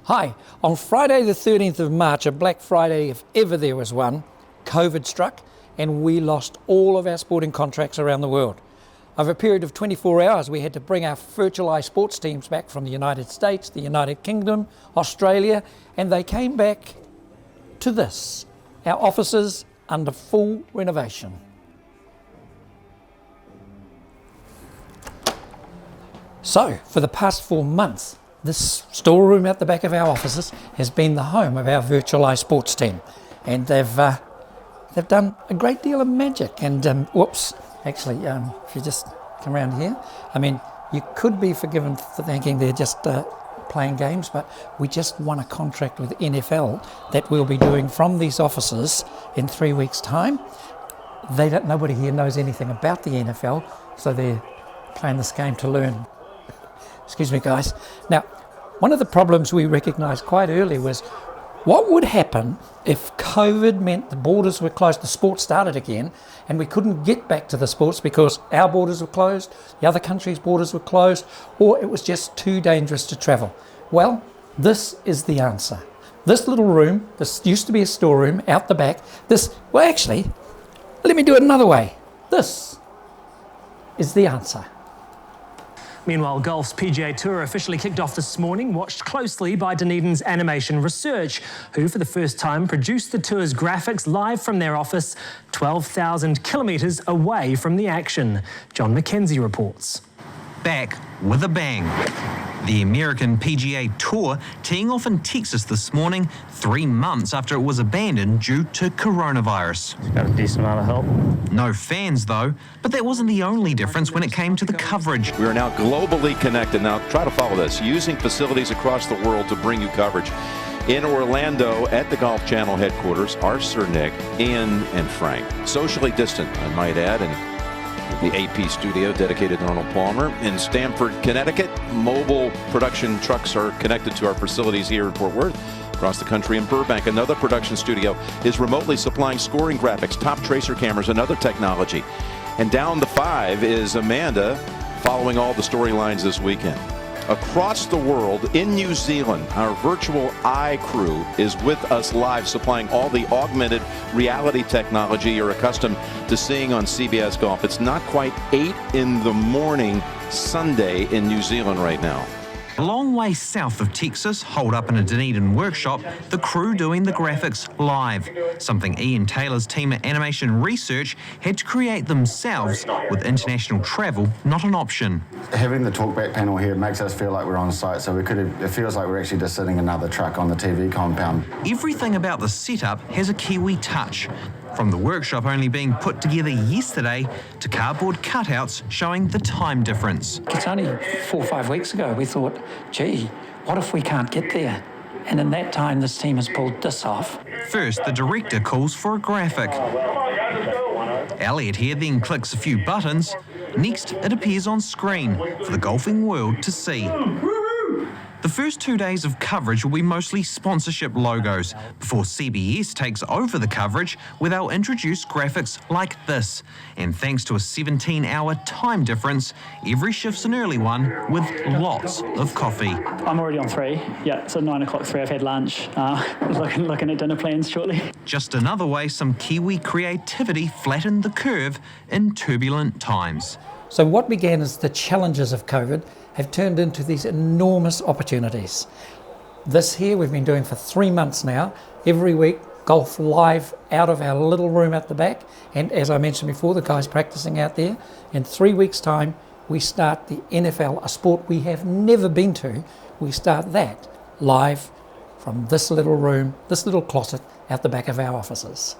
Hi, on Friday the 13th of March, a Black Friday if ever there was one, COVID struck and we lost all of our sporting contracts around the world. Over a period of 24 hours we had to bring our virtualised sports teams back from the United States, the United Kingdom, Australia, and they came back to this, our offices under full renovation. So, for the past 4 months, this storeroom at the back of our offices has been the home of our virtualised sports team, and they've done a great deal of magic. And if you just come around here, I mean, you could be forgiven for thinking they're just playing games, but we just won a contract with NFL that we'll be doing from these offices in 3 weeks' time. Nobody here knows anything about the NFL, so they're playing this game to learn. Excuse me, guys. Now, one of the problems we recognised quite early was what would happen if COVID meant the borders were closed, the sport started again, and we couldn't get back to the sports because our borders were closed, the other countries' borders were closed, or it was just too dangerous to travel. Well, this is the answer. This little room, this used to be a storeroom out the back, let me do it another way. This is the answer. Meanwhile, golf's PGA Tour officially kicked off this morning, watched closely by Dunedin's Animation Research, who for the first time produced the tour's graphics live from their office 12,000 kilometres away from the action. John Mackenzie reports. Back with a bang. The American PGA Tour teeing off in Texas this morning, 3 months after it was abandoned due to coronavirus. Got a decent amount of help. No fans though, but that wasn't the only difference when it came to the coverage. We are now globally connected. Now try to follow this, using facilities across the world to bring you coverage. In Orlando at the Golf Channel headquarters are Sir Nick, Ian, and Frank. Socially distant, I might add, and the AP studio dedicated to Arnold Palmer. In Stamford, Connecticut, mobile production trucks are connected to our facilities here in Fort Worth. Across the country in Burbank, another production studio is remotely supplying scoring graphics, top tracer cameras, and other technology. And down the 5 is Amanda following all the storylines this weekend. Across the world, in New Zealand, our virtual eye crew is with us live, supplying all the augmented reality technology you're accustomed to seeing on CBS Golf. It's not quite 8 in the morning Sunday in New Zealand right now. A long way south of Texas, holed up in a Dunedin workshop, the crew doing the graphics live, something Ian Taylor's team at Animation Research had to create themselves, with international travel not an option. Having the talkback panel here makes us feel like we're on site, so it feels like we're actually just sitting another truck on the TV compound. Everything about the setup has a Kiwi touch. From the workshop only being put together yesterday to cardboard cutouts showing the time difference. It's only 4 or 5 weeks ago we thought, gee, what if we can't get there? And in that time this team has pulled this off. First, the director calls for a graphic. Elliot here then clicks a few buttons. Next, it appears on screen for the golfing world to see. The first 2 days of coverage will be mostly sponsorship logos before CBS takes over the coverage where they'll introduce graphics like this. And thanks to a 17-hour time difference, every shift's an early one with lots of coffee. I'm already on 3. Yeah, so 9 o'clock 3. I've had lunch. Looking at dinner plans shortly. Just another way some Kiwi creativity flattened the curve in turbulent times. So what began as the challenges of COVID have turned into these enormous opportunities. This here we've been doing for 3 months now, every week, golf live out of our little room at the back, and as I mentioned before, the guys practicing out there. In 3 weeks' time, we start the NFL, a sport we have never been to. We start that live from this little room, this little closet out the back of our offices.